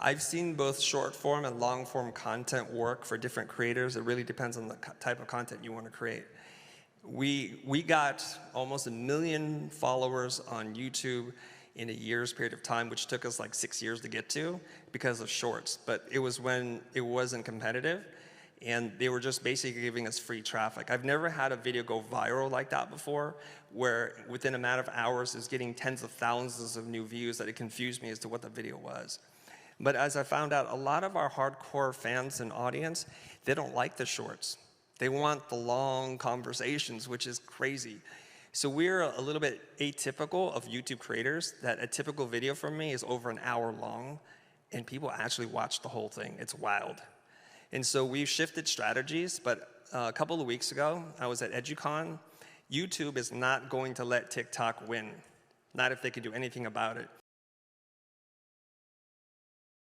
I've seen both short form and long form content work for different creators. It really depends on the type of content you want to create. We got almost 1 million followers on YouTube in a year's period of time, which took us like 6 years to get to because of shorts. But it was when it wasn't competitive, and they were just basically giving us free traffic. I've never had a video go viral like that before, where within a matter of hours it's getting tens of thousands of new views that it confused me as to what the video was. But as I found out, a lot of our hardcore fans and audience, they don't like the shorts. They want the long conversations, which is crazy. So we're a little bit atypical of YouTube creators, that a typical video from me is over an hour long, and people actually watch the whole thing. It's wild. And so we've shifted strategies, but a couple of weeks ago, I was at EduCon. YouTube is not going to let TikTok win, not if they can do anything about it.